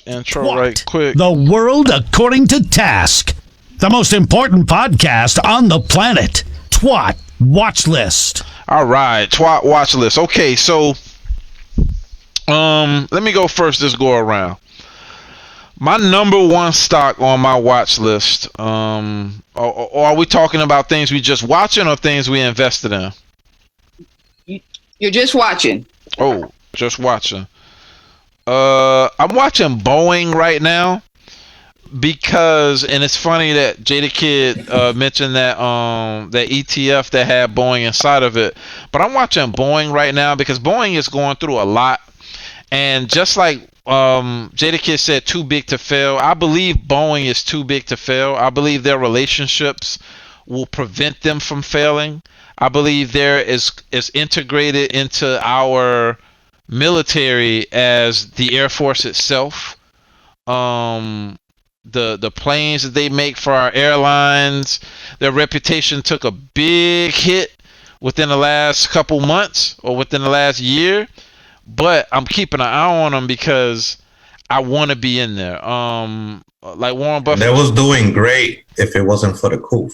intro right quick. The World According to Task. The most important podcast on the planet. Twat Watchlist. All right, Twat Watchlist. Okay, so let me go first this go around. My number one stock on my watch list, or are we talking about things we just watching or things we invested in? You're just watching. Oh, just watching. I'm watching Boeing right now because, and it's funny that Jada Kid mentioned that that ETF that had Boeing inside of it. But I'm watching Boeing right now because Boeing is going through a lot, and just like Jada Kid said, too big to fail. I believe Boeing is too big to fail. I believe their relationships will prevent them from failing. I believe they're as integrated into our military as the Air Force itself. The planes that they make for our airlines, their reputation took a big hit within the last couple months or within the last year. But I'm keeping an eye on them because I want to be in there. Like Warren Buffett. They was doing great if it wasn't for the coup.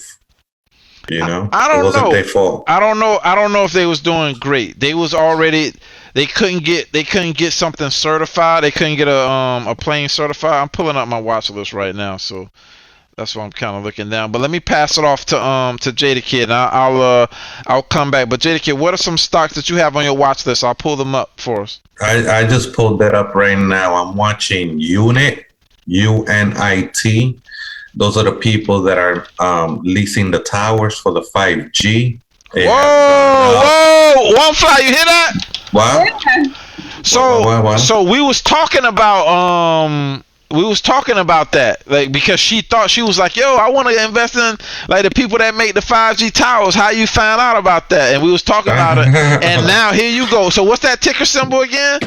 You know, I don't it wasn't know. their fault. I don't know if they was doing great. They was already. They couldn't get something certified. They couldn't get a plane certified. I'm pulling up my watch list right now, so that's what I'm kind of looking down. But let me pass it off to Jada Kid. I'll come back. But Jada Kid, what are some stocks that you have on your watch list? I'll pull them up for us. I just pulled that up right now. I'm watching Unit, UNIT. Those are the people that are leasing the towers for the 5G. Whoa! One fly, you hear that? What? So, so we was talking about that, like, because she was like, yo, I want to invest in like the people that make the 5G towers. How you found out about that? And we was talking about it, and now here you go. So what's that ticker symbol again?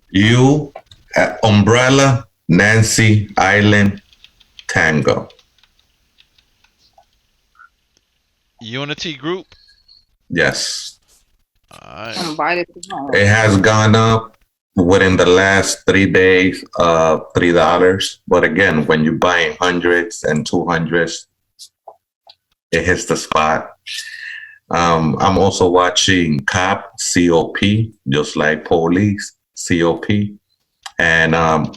U, Umbrella, Nancy, Island, Tango. Unity Group. Yes. Alright. It has gone up within the last 3 days, $3. But again, when you're buying hundreds and 200s, it hits the spot. I'm also watching COP, just like police, COP. And I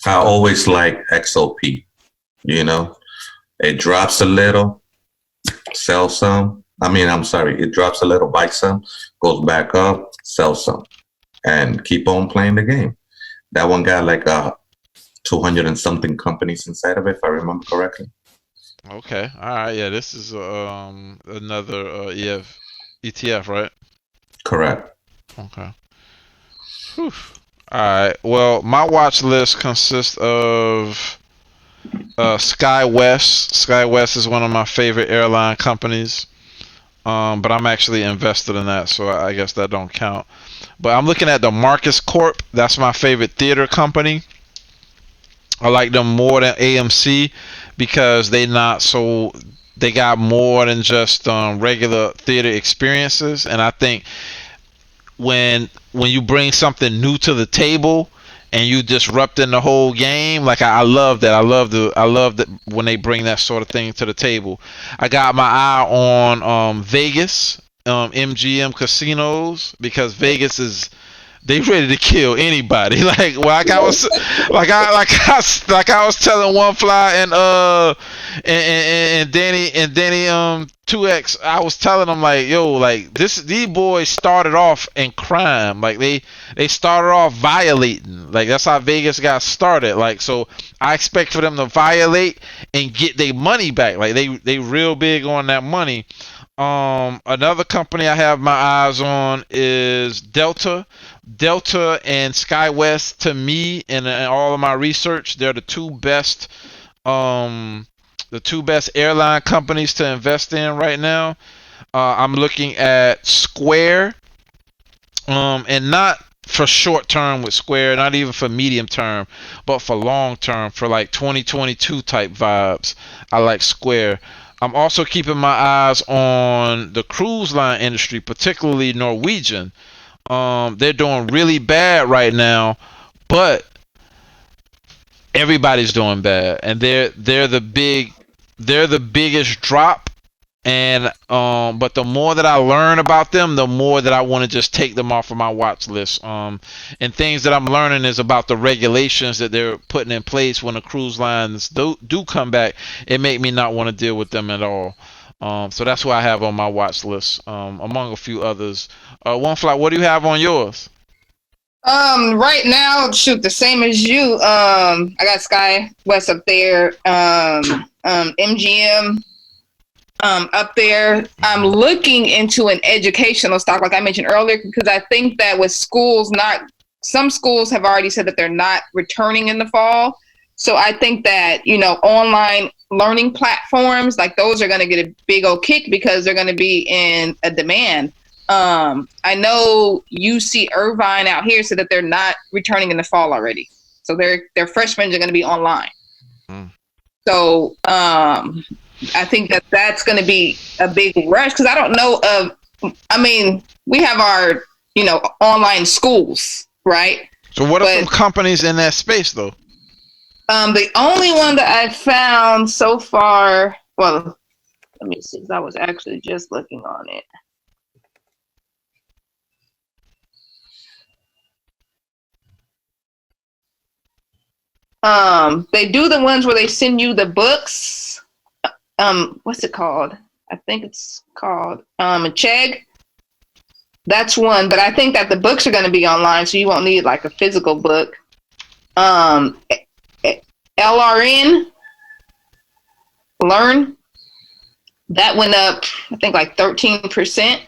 always like XOP, you know, it drops a little, sell some. It drops a little, buy some, goes back up, sell some, and keep on playing the game. That one got like 200 and something companies inside of it, if I remember correctly. Okay. All right. Yeah, this is another ETF, right? Correct. Okay. Whew. All right. Well, my watch list consists of SkyWest. SkyWest is one of my favorite airline companies. But I'm actually invested in that, so I guess that don't count. But I'm looking at the Marcus Corp. That's my favorite theater company. I like them more than AMC because they got more than just regular theater experiences. And I think when you bring something new to the table and you disrupting the whole game, like I love that. I love that when they bring that sort of thing to the table. I got my eye on Vegas, MGM casinos, because Vegas they ready to kill anybody. Like I was telling One Fly and Danny 2X. I was telling them like, yo, like these boys started off in crime. Like they started off violating. Like that's how Vegas got started. Like so, I expect for them to violate and get their money back. Like they real big on that money. Another company I have my eyes on is Delta and SkyWest. To me, and in all of my research, they're the two best airline companies to invest in right now. I'm looking at Square, and not for short term with Square, not even for medium term, but for long term, for like 2022 type vibes. I like Square. I'm also keeping my eyes on the cruise line industry, particularly Norwegian. They're doing really bad right now, but everybody's doing bad, and they're the biggest drop. And but the more that I learn about them, the more that I want to just take them off of my watch list. And things that I'm learning is about the regulations that they're putting in place when the cruise lines do come back. It make me not want to deal with them at all. So that's what I have on my watch list, among a few others. One Fly, what do you have on yours? Right now, shoot, the same as you. I got Sky West up there. MGM. Up there, I'm looking into an educational stock, like I mentioned earlier, because I think that with schools, some schools have already said that they're not returning in the fall. So I think that, online learning platforms, like those are going to get a big old kick because they're going to be in a demand. I know UC Irvine out here said that they're not returning in the fall already. So their freshmen are going to be online. So, I think that that's going to be a big rush because I don't know we have our, online schools, right? So what are some companies in that space though? The only one that I found so far, well, let me see, 'cause I was actually just looking on it. They do the ones where they send you the books. What's it called? I think it's called a Chegg. That's one, but I think that the books are going to be online, so you won't need like a physical book. LRN, Learn, that went up, I think like 13%,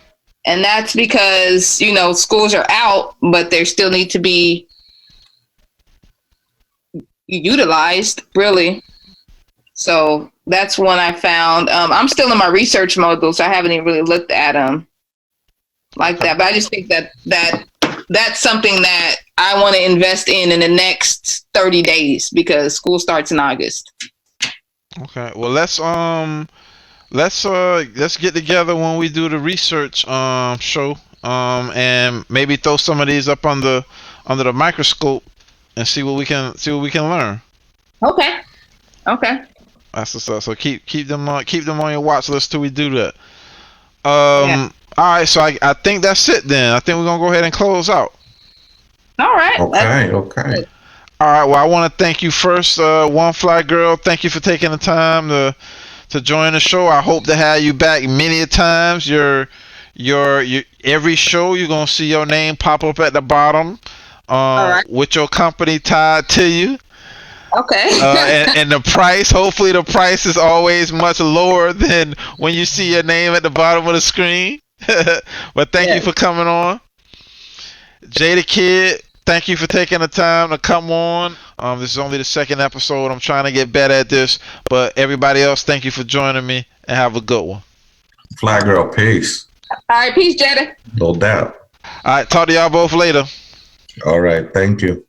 and that's because schools are out, but they still need to be utilized, really. So that's one I found. I'm still in my research mode though, so I haven't even really looked at them like that. But I just think that that's something that I want to invest in the next 30 days because school starts in August. Okay. Well, let's get together when we do the research show and maybe throw some of these up under the microscope and see what we can learn. Okay. That's what's up. So keep them on your watch list till we do that. All right, so I think that's it then. I think we're gonna go ahead and close out. All right. Okay. All right. Well, I want to thank you first, One Fly Girl. Thank you for taking the time to join the show. I hope to have you back many a times. Your every show you're gonna see your name pop up at the bottom, with your company tied to you. Okay. And the price, hopefully the price is always much lower than when you see your name at the bottom of the screen. But thank you for coming on. Jada Kid, thank you for taking the time to come on. This is only the second episode. I'm trying to get better at this. But everybody else, thank you for joining me and have a good one. Fly Girl, peace. All right, peace, Jada. No doubt. All right, talk to y'all both later. All right, thank you.